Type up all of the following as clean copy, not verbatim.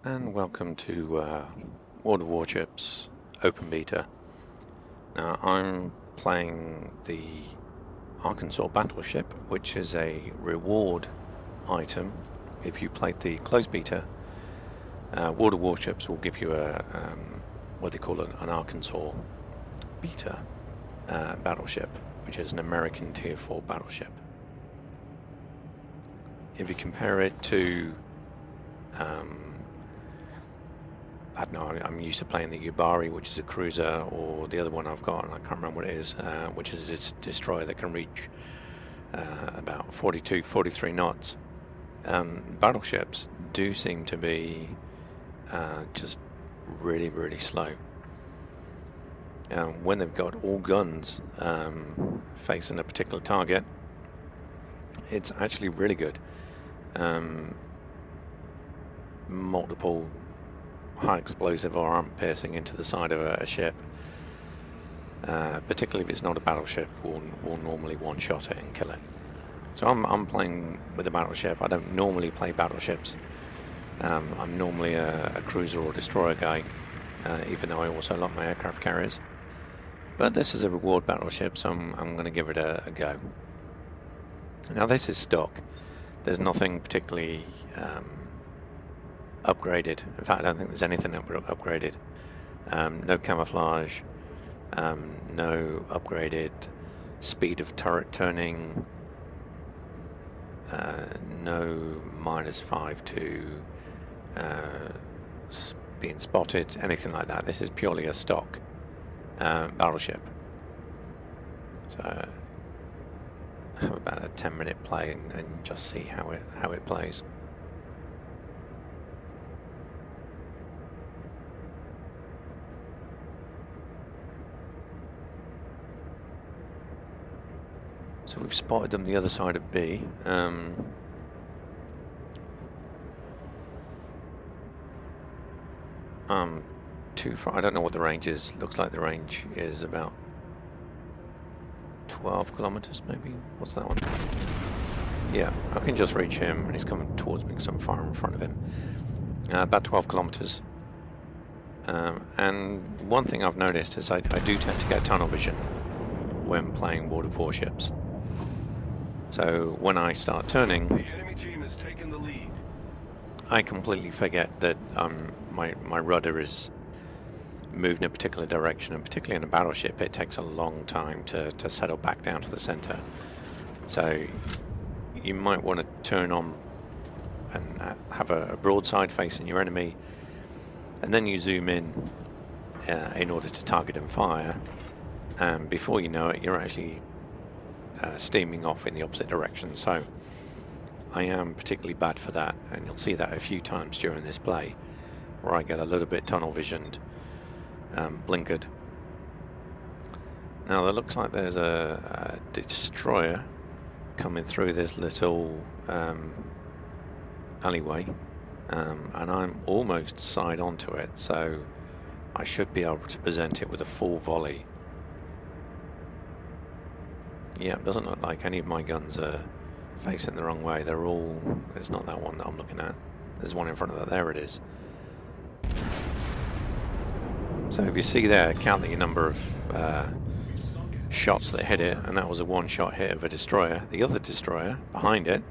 And welcome to World of Warships Open Beta. Now I'm playing the Arkansas Battleship, which is a reward item. If you played the closed beta, World of Warships will give you a what they call an Arkansas beta battleship, which is an American Tier 4 battleship. If you compare it to I don't know, I'm used to playing the Yubari, which is a cruiser, or the other one I've got, and I can't remember what it is, which is a destroyer that can reach about 42, 43 knots. Battleships do seem to be just really, really slow. When they've got all guns facing a particular target, it's actually really good. Multiple high explosive or armor piercing into the side of a ship, particularly if it's not a battleship, will normally one-shot it and kill it. So I'm playing with a battleship. I don't normally play battleships. I'm normally a cruiser or destroyer guy, even though I also like my aircraft carriers. But this is a reward battleship, so I'm going to give it a go. Now this is stock. There's nothing particularly upgraded. In fact, I don't think there's anything upgraded. No camouflage, no upgraded speed of turret turning, no -5 to being spotted, anything like that. This is purely a stock battleship. So have about a 10-minute play and just see how it plays. So we've spotted them the other side of B. Too far. I don't know what the range is. Looks like the range is about 12 kilometers, maybe. What's that one? Yeah, I can just reach him, and he's coming towards me because I'm far in front of him. About 12 kilometers. And one thing I've noticed is I do tend to get tunnel vision when playing World of Warships. So when I start turning, the enemy team has taken the lead. I completely forget that my rudder is moved in a particular direction, and particularly in a battleship it takes a long time to settle back down to the center. So you might want to turn on and have a broadside facing your enemy, and then you zoom in order to target and fire, and before you know it you're actually steaming off in the opposite direction. So I am particularly bad for that, and you'll see that a few times during this play where I get a little bit tunnel visioned, blinkered. Now there looks like there's a destroyer coming through this little alleyway, and I'm almost side onto it, so I should be able to present it with a full volley. Yeah, it doesn't look like any of my guns are facing the wrong way. They're all... It's not that one that I'm looking at. There's one in front of that. There it is. So if you see there, count the number of shots that hit it, and that was a one-shot hit of a destroyer. The other destroyer, behind it,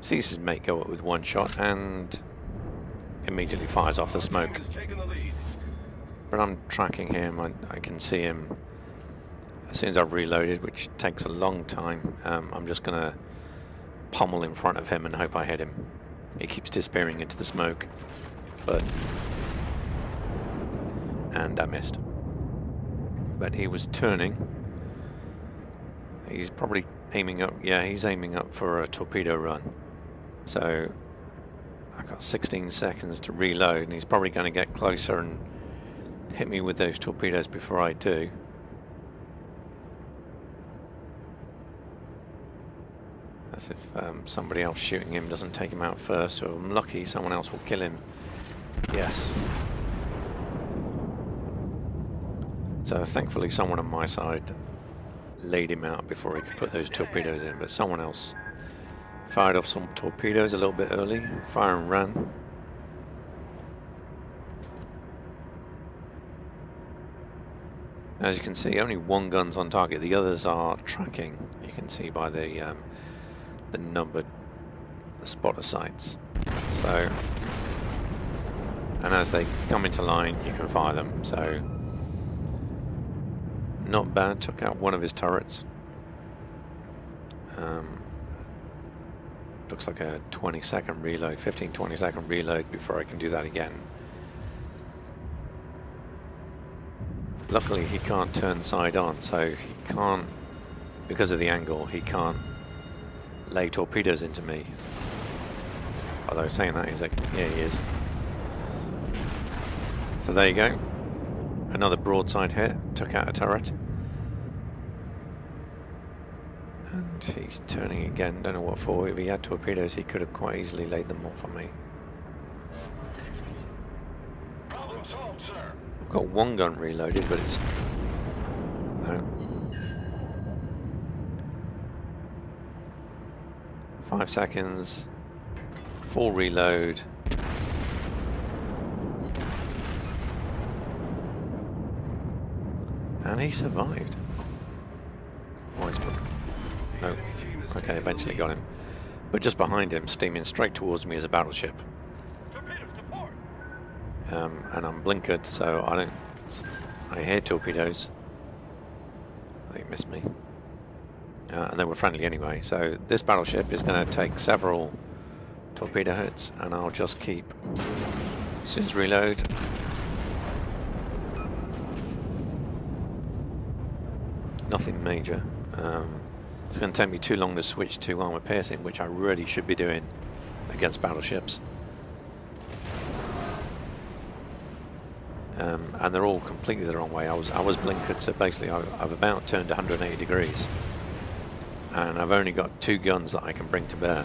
sees his mate go up with one shot and immediately fires off the smoke. But I'm tracking him. I can see him as soon as I've reloaded, which takes a long time. I'm just going to pommel in front of him and hope I hit him. He keeps disappearing into the smoke, and I missed. But he was turning. He's probably aiming up. Yeah, he's aiming up for a torpedo run. So I've got 16 seconds to reload, and he's probably going to get closer and hit me with those torpedoes before I do. That's if somebody else shooting him doesn't take him out first. So if I'm lucky, someone else will kill him. Yes. So thankfully someone on my side laid him out before he could put those torpedoes in, but someone else fired off some torpedoes a little bit early, fire and ran, As you can see, only one gun's on target. The others are tracking. You can see by the numbered spotter sights. So, and as they come into line, you can fire them. So, not bad. Took out one of his turrets. Looks like a 20-second reload, 15-20-second reload before I can do that again. Luckily he can't turn side on, so he can't, because of the angle, he can't lay torpedoes into me. Although saying that, he's like, yeah, he is. So there you go. Another broadside hit, took out a turret. And he's turning again, don't know what for. If he had torpedoes, he could have quite easily laid them off on me. Problem solved, sir. I've got one gun reloaded, but it's... no. 5 seconds. Full reload. And he survived. Oh, it's... no. Okay, eventually got him. But just behind him, steaming straight towards me, is a battleship. And I'm blinkered, so I don't... I hear torpedoes. They missed me. And they were friendly anyway. So this battleship is going to take several torpedo hits, and I'll just keep... as soon as reload... nothing major. It's going to take me too long to switch to armor piercing, which I really should be doing against battleships. And they're all completely the wrong way. I was blinkered, so basically I've about turned 180 degrees, and I've only got 2 guns that I can bring to bear,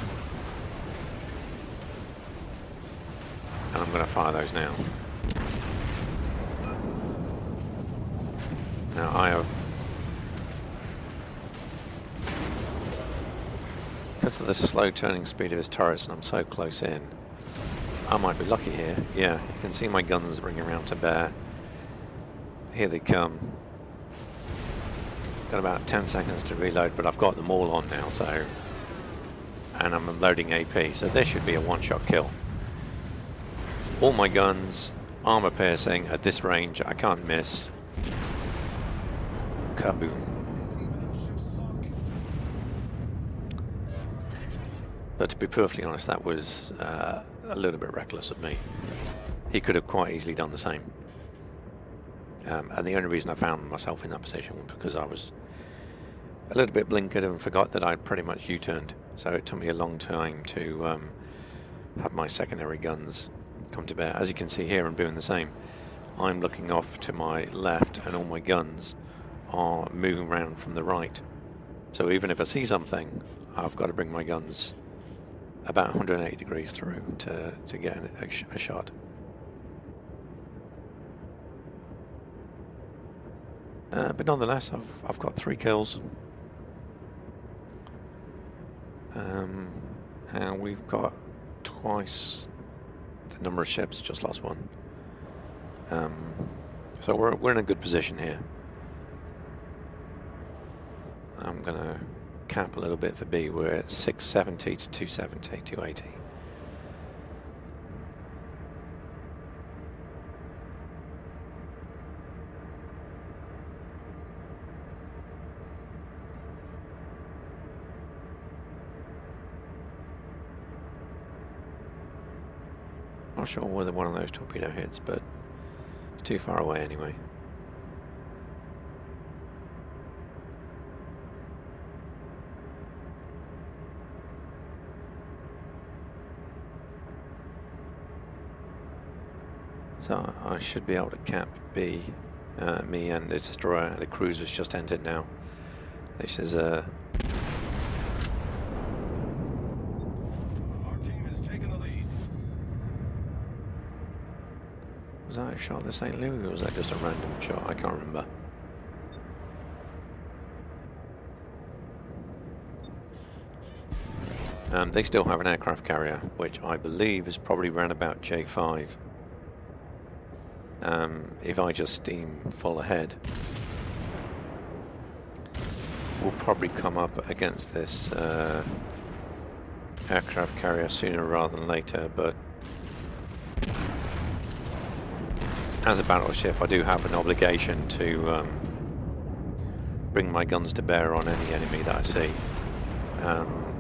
and I'm going to fire those now. Now I have, because of the slow turning speed of his turrets, and I'm so close in, I might be lucky here. Yeah, you can see my guns bringing around to bear. Here they come. Got about 10 seconds to reload, but I've got them all on now, so... and I'm loading AP, so this should be a one-shot kill. All my guns, armor piercing, at this range, I can't miss. Kaboom. But to be perfectly honest, that was a little bit reckless of me. He could have quite easily done the same. And the only reason I found myself in that position was because I was a little bit blinkered and forgot that I'd pretty much U-turned. So it took me a long time to have my secondary guns come to bear. As you can see here, I'm doing the same. I'm looking off to my left, and all my guns are moving around from the right. So even if I see something, I've got to bring my guns about 180 degrees through to get a shot. But nonetheless, I've got 3 kills, and we've got twice the number of ships. Just lost one. So we're in a good position here. I'm gonna cap a little bit for B. We're at 670 to 270, 280. Not sure whether one of those torpedo hits, but it's too far away anyway. So I should be able to cap B. Me and the destroyer, the cruiser's just entered now. This is a... Our team has taken the lead. Was that a shot at the St. Louis, or was that just a random shot? I can't remember. They still have an aircraft carrier, which I believe is probably around about J5. If I just steam full ahead, will probably come up against this aircraft carrier sooner rather than later, but as a battleship I do have an obligation to bring my guns to bear on any enemy that I see.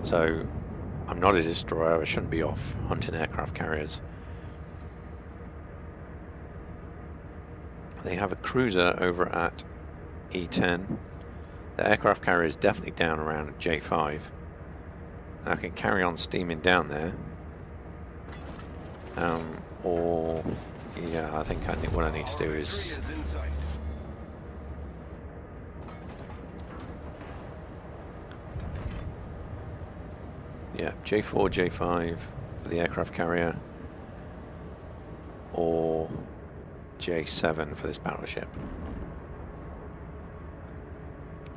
So I'm not a destroyer, I shouldn't be off hunting aircraft carriers. They have a cruiser over at E10. The aircraft carrier is definitely down around J5. I can carry on steaming down there. Or, yeah, I think what I need to do is... Yeah, J4, J5 for the aircraft carrier. Or J7 for this battleship.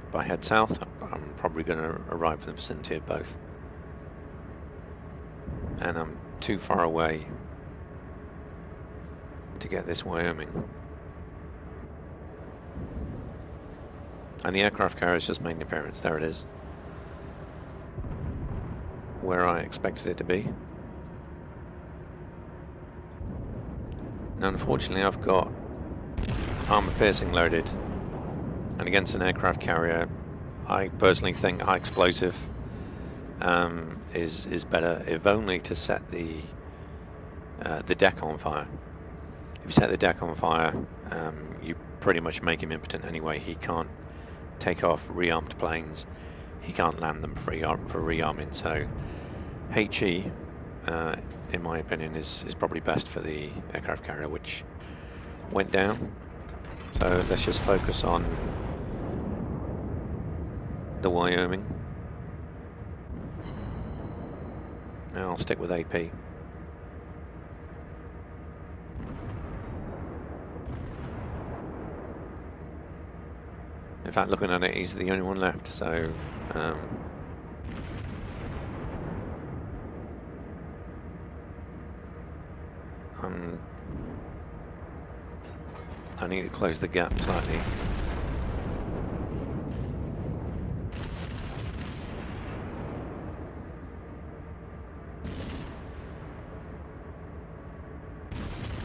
If I head south, I'm probably going to arrive in the vicinity of both. And I'm too far away to get this Wyoming. And the aircraft carrier has just made an appearance. There it is. Where I expected it to be. Now unfortunately I've got armor piercing loaded, and against an aircraft carrier I personally think high explosive is better, if only to set the deck on fire. If you set the deck on fire, you pretty much make him impotent anyway. He can't take off rearmed planes, he can't land them for rearming, so HE in my opinion is probably best for the aircraft carrier, which went down. So let's just focus on the Wyoming. And I'll stick with AP. In fact, looking at it, he's the only one left, so I need to close the gap slightly.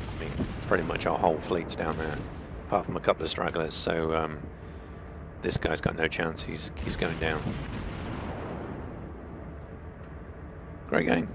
I mean, pretty much our whole fleet's down there, apart from a couple of stragglers, so this guy's got no chance, he's going down. Great game.